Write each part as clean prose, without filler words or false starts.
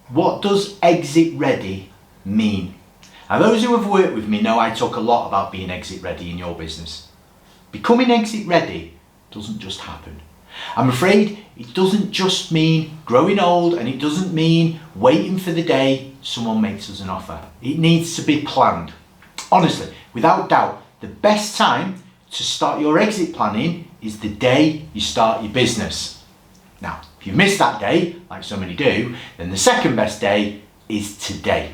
What does exit ready mean? Now, those who have worked with me know I talk a lot about being exit ready in your business. Becoming exit ready doesn't just happen. I'm afraid it doesn't just mean growing old, and it doesn't mean waiting for the day someone makes us an offer. It needs to be planned. Honestly, without doubt, the best time to start your exit planning is the day you start your business. Now, if you miss that day, like so many do, then the second best day is today.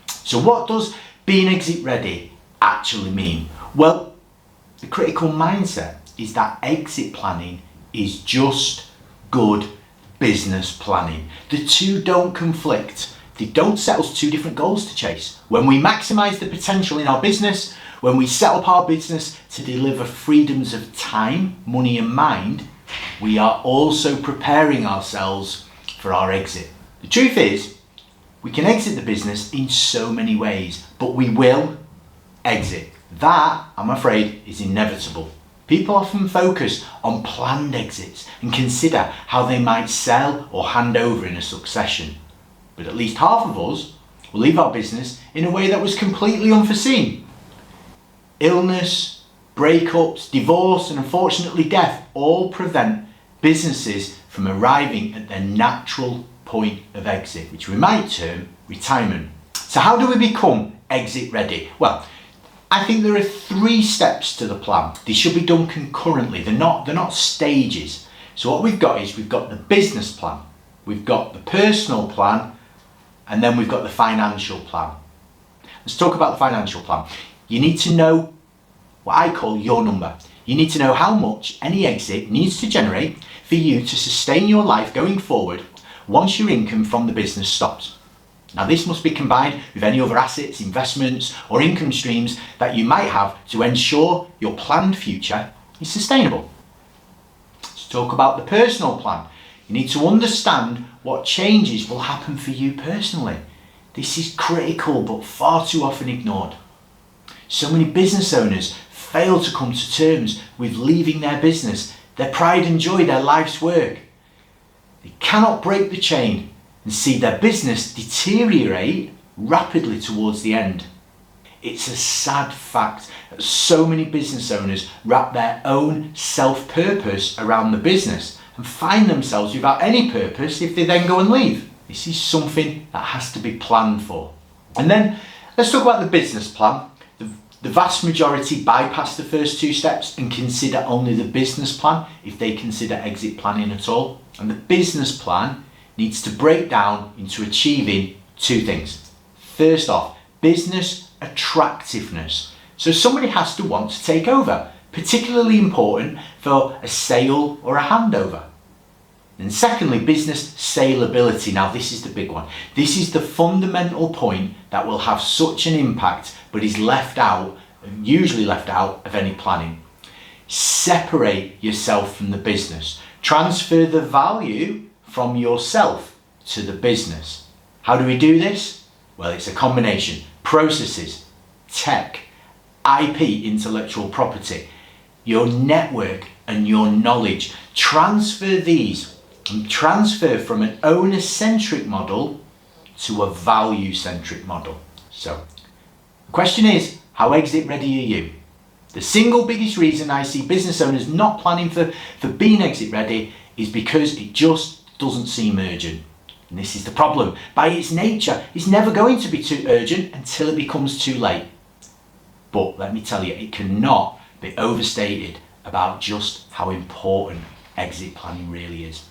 So what does being exit ready actually mean? Well, the critical mindset is that exit planning is just good business planning. The two don't conflict. They don't set us two different goals to chase. When we maximize the potential in our business, when we set up our business to deliver freedoms of time, money and mind, we are also preparing ourselves for our exit. The truth is, we can exit the business in so many ways, but we will exit. That, I'm afraid, is inevitable. People often focus on planned exits and consider how they might sell or hand over in a succession. But at least half of us will leave our business in a way that was completely unforeseen. Illness, breakups, divorce, and unfortunately death all prevent businesses from arriving at their natural point of exit, which we might term retirement. So how do we become exit ready? Well, I think there are 3 steps to the plan. They should be done concurrently. They're not stages. So what we've got is we've got the business plan, we've got the personal plan, and then we've got the financial plan. Let's talk about the financial plan. You need to know what I call your number. You need to know how much any exit needs to generate for you to sustain your life going forward once your income from the business stops. Now, this must be combined with any other assets, investments, or income streams that you might have to ensure your planned future is sustainable. Let's talk about the personal plan. You need to understand what changes will happen for you personally. This is critical but far too often ignored. So many business owners fail to come to terms with leaving their business, their pride and joy, their life's work. They cannot break the chain and see their business deteriorate rapidly towards the end. It's a sad fact that so many business owners wrap their own self-purpose around the business and find themselves without any purpose if they then go and leave. This is something that has to be planned for. And then let's talk about the business plan. The vast majority bypass the first 2 steps and consider only the business plan if they consider exit planning at all. And the business plan needs to break down into achieving 2 things. First off, business attractiveness. So somebody has to want to take over, particularly important for a sale or a handover. And secondly, business saleability. Now, this is the big one. This is the fundamental point that will have such an impact, but is left out, usually left out of any planning. Separate yourself from the business. Transfer the value from yourself to the business. How do we do this? Well, it's a combination. Processes, tech, IP, intellectual property, your network and your knowledge. Transfer these and transfer from an owner-centric model to a value-centric model. So, the question is, how exit ready are you? The single biggest reason I see business owners not planning for being exit ready is because it just doesn't seem urgent. And this is the problem. By its nature, it's never going to be too urgent until it becomes too late. But let me tell you, it cannot be overstated about just how important exit planning really is.